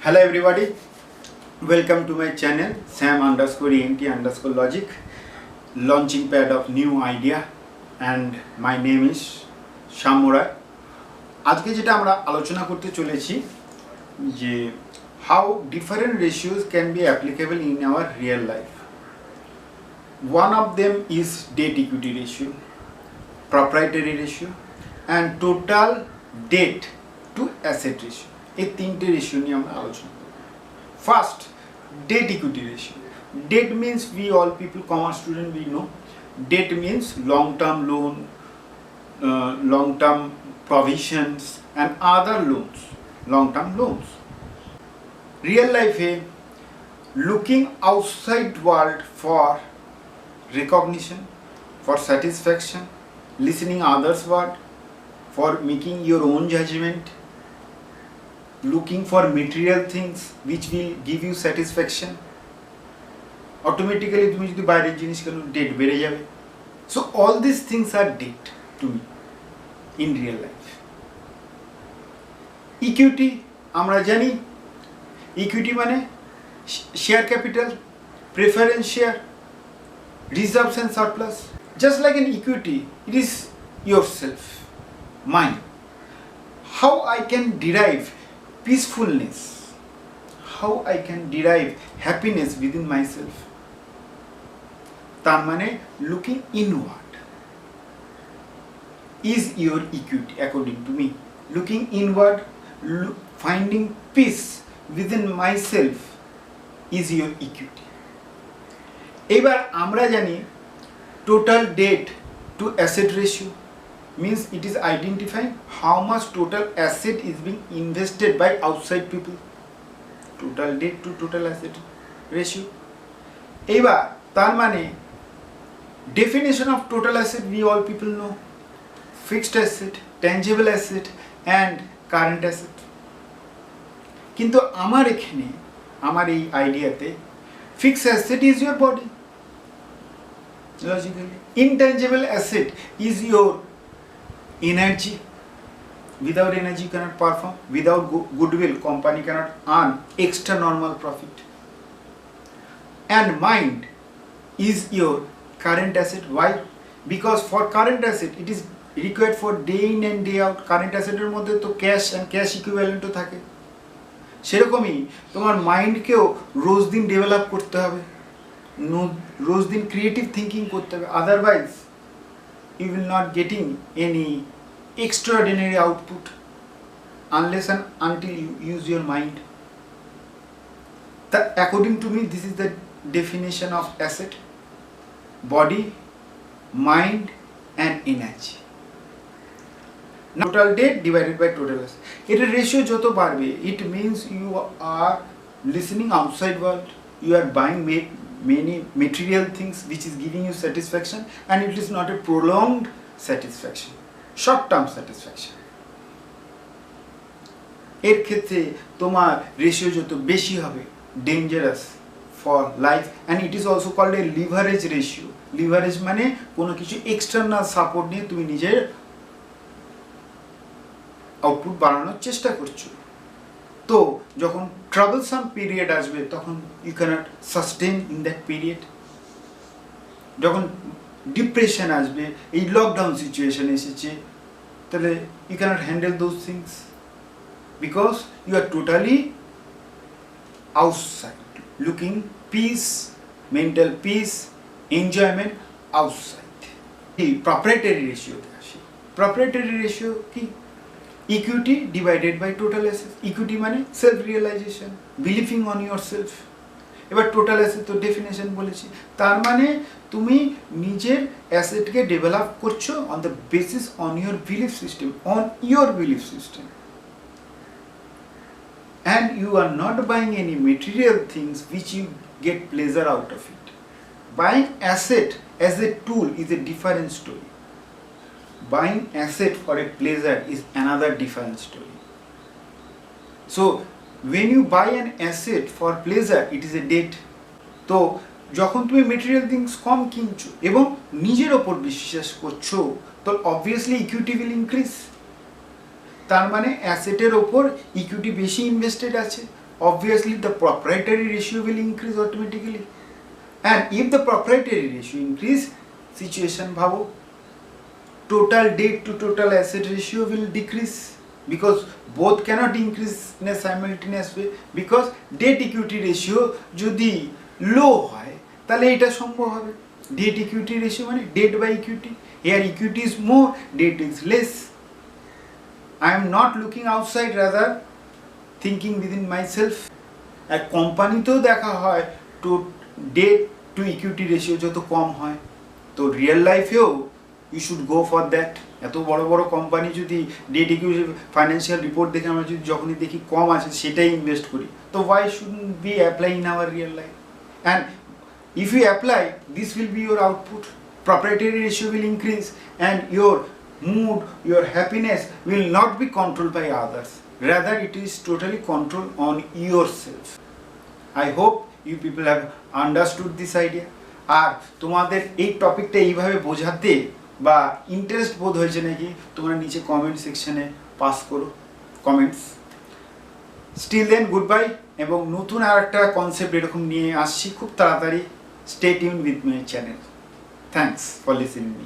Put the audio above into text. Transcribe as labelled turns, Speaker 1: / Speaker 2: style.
Speaker 1: Hello everybody, welcome to my channel Sam_ENT_logic, launching pad of new idea, and my name is Shamurai. আজকে যেটা আমরা আলোচনা করতে চলেছি যে how different ratios can be applicable in our real life. One of them is debt equity ratio, proprietary ratio and total debt to asset ratio. এই তিনটে ratio নিয়ে আমরা আলোচনা করব। First, debt equity ratio. Debt means we all people, commerce student, we know debt means long term loan, long term provisions and other loans, long term loans. Real life looking outside world for recognition, for satisfaction, listening others word, for making your own judgment, looking for material things which will give you satisfaction. Automatically তুমি যদি বাইরের জিনিস কেন debt বেড়ে যাবে. So all these things are debt to me in real life. Equity আমরা জানি, equity মানে share capital, preference share, reserves and surplus. Just like an equity, it is yourself, mine. How I can derive peacefulness, how I can derive happiness within myself. তার মানে looking inward is your equity according to me. Looking inward, finding peace within myself is your equity. এবার আমরা জানি total debt to asset ratio means it is identifying how much total asset is being invested by outside people. Total debt to total asset ratio. এবার তার মানে definition of total asset we all people know: fixed asset, tangible asset and current asset. কিন্তু আমার এখানে আমার এই আইডিয়াতে fixed asset is your body, logically. Intangible asset is your energy. Without energy you cannot perform. Without goodwill company cannot earn extra normal profit. And mind is your current asset. Why? Because for current asset it is required for day in and day out. Current asset এর মধ্যে তো cash and cash equivalent থাকে, সেরকমই তোমার মাইন্ডকেও রোজ দিন develop করতে হবে, রোজ দিন ক্রিয়েটিভ থিঙ্কিং করতে হবে, otherwise you will not getting any extraordinary output unless and until you use your mind. According to me, this is the definition of asset: body, mind and energy. Total debt divided by total asset. It ratio যত বাড়বে, it means you are listening outside world, you are buying many material things which is giving you satisfaction, and it is not a prolonged satisfaction, short term satisfaction. এর ক্ষেত্রে তোমার ratio যত বেশি হবে, dangerous for life, and it is also called a leverage ratio. Leverage মানে কোনো কিছু external support নিয়ে তুমি নিজের আউটপুট বাড়ানোর চেষ্টা করছো। তো যখন ট্রাবলসাম পিরিয়ড আসবে তখন you can't sustain in that period. যখন ডিপ্রেশন আসবে, এই লকডাউন সিচুয়েশন এসেছে, তাহলে you can't handle those things because you are totally outside, looking peace, mental peace, enjoyment outside. এই প্রপ্রাইটারি রেশিওতে আসি। প্রপ্রাইটারি রেশিও কি? Equity divided by total asset. Equity মানে self realisation, believing on your self. এবার total asset তো definition বলেছি, তার মানে তুমি নিজের অ্যাসেটকে ডেভেলপ করছো on the basis on your belief system, on your belief system, and you are not buying any material things which you get pleasure out of it. Buying asset as a tool is a different story. Buying asset for a pleasure is another different story. So when you buy an asset for pleasure, it is a debt. তো যখন তুমি material things কম কিনছো এবং নিজের ওপর বিশ্বাস করছো, তো অবভিয়াসলি ইকুইটি উইল ইনক্রিজ। তার মানে অ্যাসেটের ওপর ইকুইটি বেশি ইনভেস্টেড আছে, obviously the proprietary ratio will increase automatically. And if the proprietary ratio increase, situation bhavo, total debt to total asset ratio will decrease, because both cannot increase in a simultaneous way, because debt equity ratio যদি low হয় তাহলে এটা সম্ভব হবে। debt equity ratio মানে debt by equity, here equity is more, debt is less. I am not looking outside, rather thinking within myself. এক কোম্পানিতেও দেখা হয় তো ডেট টু ইকুইটি রেশিও যত কম হয়, তো রিয়েল লাইফেও you should go for that. এত বড় বড় কোম্পানি যদি ডেট ইকুইটি ফাইন্যান্সিয়াল রিপোর্ট দেখে আমরা যদি যখনই দেখি কম আছে সেটাই ইনভেস্ট করি, তো why should be apply in our real life? And if you apply, this will be your output. Proprietary ratio will increase and your mood, your happiness will not be controlled by others, rather it is totally controlled on yourself. I hope you people have understood this idea. আর তোমাদের এই টপিকটা এইভাবে বোঝাতে বা interest বোধ হয়েছে নাকি তোমরা নিচে কমেন্ট সেকশনে পাস করো comments. Still then goodbye, এবং নতুন আর একটা কনসেপ্ট এরকম নিয়ে আসছি খুব তাড়াতাড়ি। Stay tuned with my channel. Thanks for listening me.